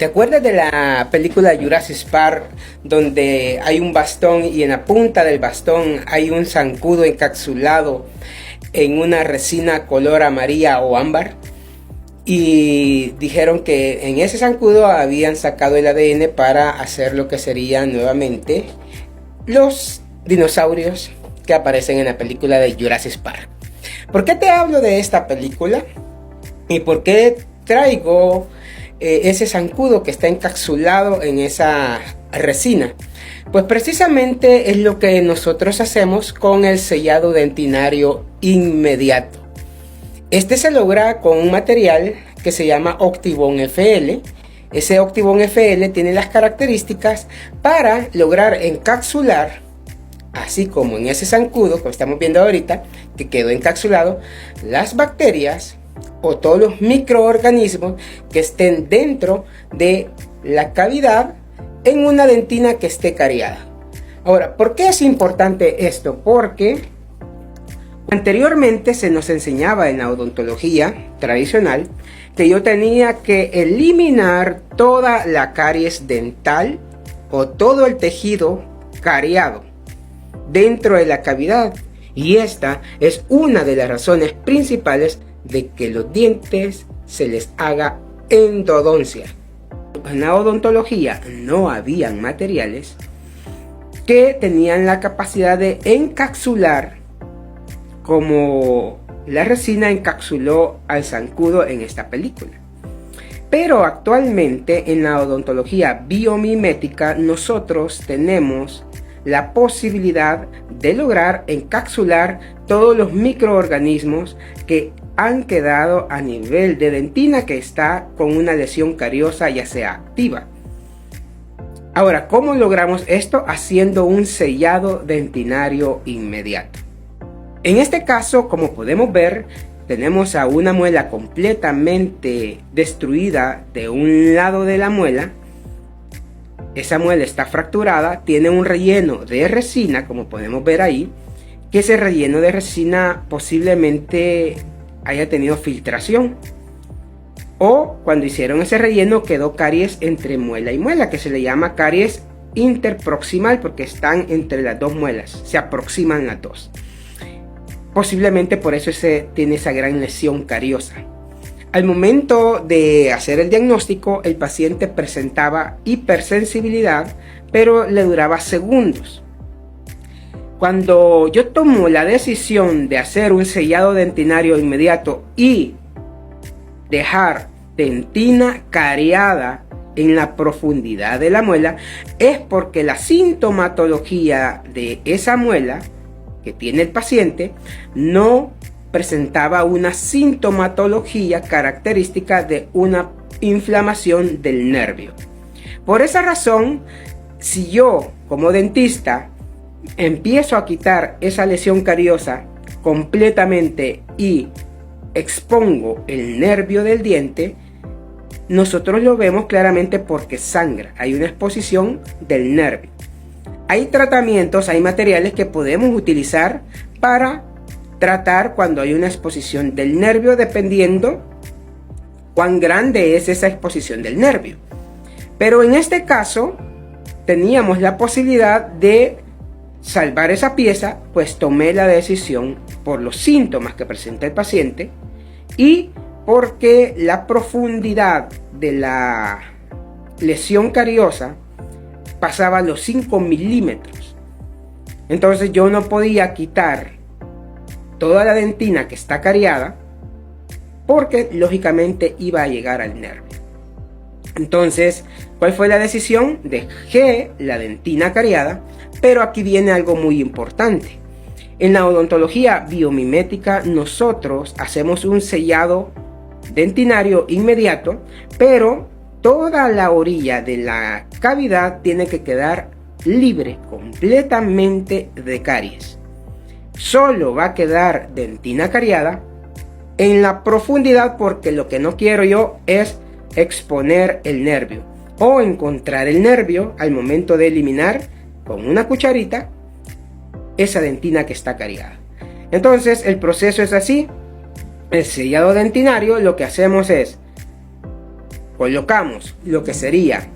¿Te acuerdas de la película Jurassic Park, donde hay un bastón y en la punta del bastón hay un zancudo encapsulado en una resina color amarilla o ámbar? Y dijeron que en ese zancudo habían sacado el ADN para hacer lo que serían nuevamente los dinosaurios que aparecen en la película de Jurassic Park. ¿Por qué te hablo de esta película? ¿Y por qué traigo ese zancudo que está encapsulado en esa resina? Pues precisamente es lo que nosotros hacemos con el sellado dentinario inmediato. Este se logra con un material que se llama Octibond FL. Ese Octibond FL tiene las características para lograr encapsular, así como en ese zancudo que estamos viendo ahorita, que quedó encapsulado, las bacterias o todos los microorganismos que estén dentro de la cavidad en una dentina que esté cariada. Ahora, ¿por qué es importante esto? Porque anteriormente se nos enseñaba en la odontología tradicional que yo tenía que eliminar toda la caries dental o todo el tejido cariado dentro de la cavidad, y esta es una de las razones principales de que los dientes se les haga endodoncia. En la odontología no habían materiales que tenían la capacidad de encapsular como la resina encapsuló al zancudo en esta película. Pero actualmente en la odontología biomimética nosotros tenemos la posibilidad de lograr encapsular todos los microorganismos que han quedado a nivel de dentina que está con una lesión cariosa, ya sea activa. Ahora, ¿cómo logramos esto? Haciendo un sellado dentinario inmediato. En este caso, como podemos ver, tenemos a una muela completamente destruida de un lado de la muela. Esa muela está fracturada, tiene un relleno de resina, como podemos ver ahí, que ese relleno de resina posiblemente haya tenido filtración, o cuando hicieron ese relleno quedó caries entre muela y muela, que se le llama caries interproximal porque están entre las dos muelas, se aproximan las dos. Posiblemente por eso tiene esa gran lesión cariosa. Al momento de hacer el diagnóstico, el paciente presentaba hipersensibilidad, pero le duraba segundos. Cuando yo tomo la decisión de hacer un sellado dentinario inmediato y dejar dentina cariada en la profundidad de la muela, es porque la sintomatología de esa muela que tiene el paciente no presentaba una sintomatología característica de una inflamación del nervio. Por esa razón, si yo como dentista empiezo a quitar esa lesión cariosa completamente y expongo el nervio del diente, nosotros lo vemos claramente porque sangra, hay una exposición del nervio. Hay tratamientos, hay materiales que podemos utilizar para tratar cuando hay una exposición del nervio, dependiendo cuán grande es esa exposición del nervio. Pero en este caso teníamos la posibilidad de salvar esa pieza, pues tomé la decisión por los síntomas que presenta el paciente y porque la profundidad de la lesión cariosa pasaba los 5 milímetros. Entonces yo no podía quitar toda la dentina que está cariada porque lógicamente iba a llegar al nervio. Entonces, ¿cuál fue la decisión? Dejé la dentina cariada, pero aquí viene algo muy importante. En la odontología biomimética nosotros hacemos un sellado dentinario inmediato, pero toda la orilla de la cavidad tiene que quedar libre completamente de caries. Solo va a quedar dentina cariada en la profundidad porque lo que no quiero yo es exponer el nervio o encontrar el nervio al momento de eliminar con una cucharita esa dentina que está cariada. Entonces el proceso es así. El sellado dentinario lo que hacemos es, colocamos lo que sería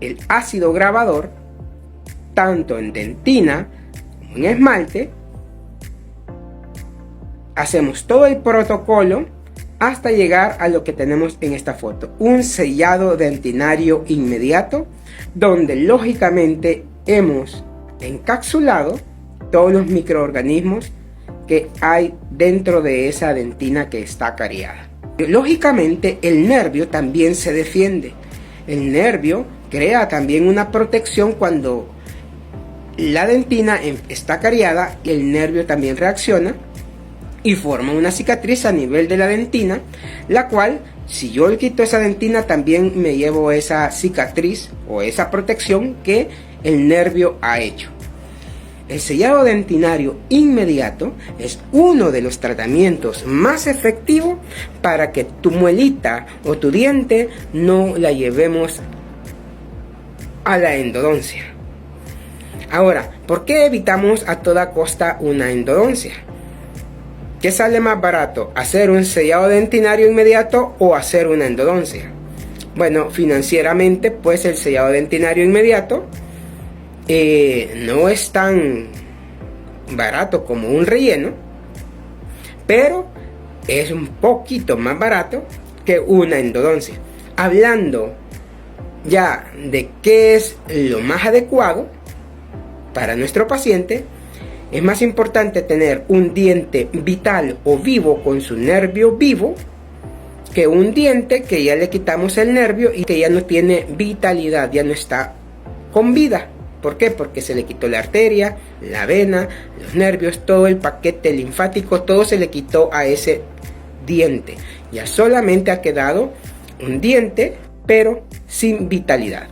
el ácido grabador, tanto en dentina como en esmalte. Hacemos todo el protocolo hasta llegar a lo que tenemos en esta foto, un sellado dentinario inmediato, donde lógicamente hemos encapsulado todos los microorganismos que hay dentro de esa dentina que está cariada. Lógicamente el nervio también se defiende. El nervio crea también una protección cuando la dentina está cariada, y el nervio también reacciona y forma una cicatriz a nivel de la dentina, la cual, si yo le quito esa dentina, también me llevo esa cicatriz o esa protección que el nervio ha hecho. El sellado dentinario inmediato es uno de los tratamientos más efectivos para que tu muelita o tu diente no la llevemos a la endodoncia. Ahora, ¿por qué evitamos a toda costa una endodoncia? ¿Qué sale más barato? ¿Hacer un sellado dentinario inmediato o hacer una endodoncia? Bueno, financieramente, pues el sellado dentinario inmediato no es tan barato como un relleno, pero es un poquito más barato que una endodoncia. Hablando ya de qué es lo más adecuado para nuestro paciente, es más importante tener un diente vital o vivo con su nervio vivo que un diente que ya le quitamos el nervio y que ya no tiene vitalidad, ya no está con vida. ¿Por qué? Porque se le quitó la arteria, la vena, los nervios, todo el paquete linfático, todo se le quitó a ese diente. Ya solamente ha quedado un diente, pero sin vitalidad.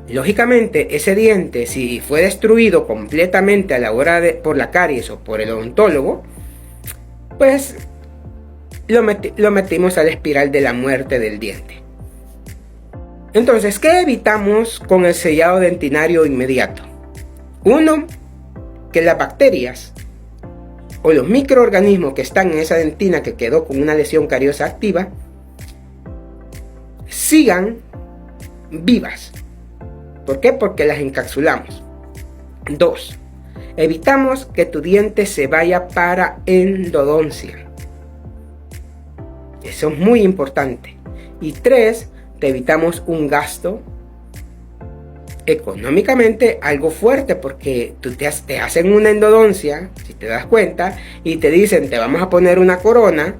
Lógicamente, ese diente, si fue destruido completamente a la hora por la caries o por el odontólogo, pues lo metimos a la espiral de la muerte del diente. Entonces, ¿qué evitamos con el sellado dentinario inmediato? Uno, que las bacterias o los microorganismos que están en esa dentina que quedó con una lesión cariosa activa sigan vivas. ¿Por qué? Porque las encapsulamos. 2. Evitamos que tu diente se vaya para endodoncia. Eso es muy importante. Y 3. Te evitamos un gasto económicamente algo fuerte, porque te hacen una endodoncia, si te das cuenta, y te dicen te vamos a poner una corona,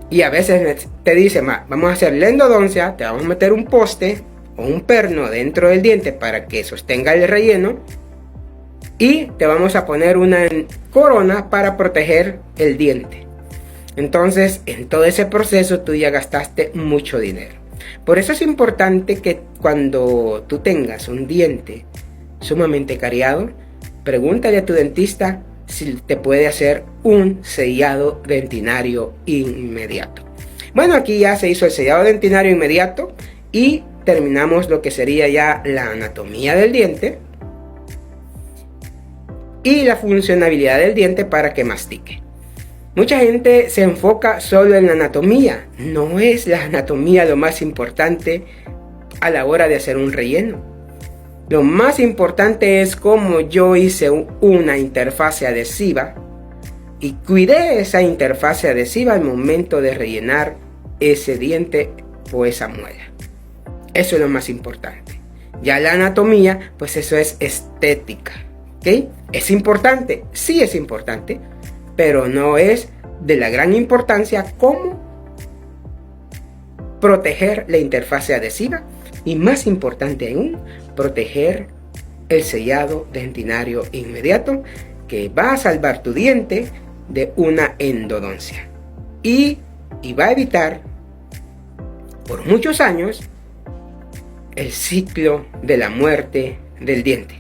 y a veces te dicen vamos a hacer la endodoncia, te vamos a meter un poste o un perno dentro del diente para que sostenga el relleno, y te vamos a poner una corona para proteger el diente. Entonces, en todo ese proceso tú ya gastaste mucho dinero. Por eso es importante que cuando tú tengas un diente sumamente cariado, pregúntale a tu dentista si te puede hacer un sellado dentinario inmediato. Bueno, aquí ya se hizo el sellado dentinario inmediato y terminamos lo que sería ya la anatomía del diente y la funcionalidad del diente para que mastique. Mucha gente se enfoca solo en la anatomía. No es la anatomía lo más importante a la hora de hacer un relleno. Lo más importante es cómo yo hice una interfase adhesiva y cuidé esa interfase adhesiva al momento de rellenar ese diente o esa muela. Eso es lo más importante. Ya la anatomía, pues eso es estética. ¿Ok? ¿Es importante? Sí es importante, pero no es de la gran importancia como proteger la interfase adhesiva y, más importante aún, proteger el sellado dentinario inmediato, que va a salvar tu diente de una endodoncia y va a evitar por muchos años el ciclo de la muerte del diente.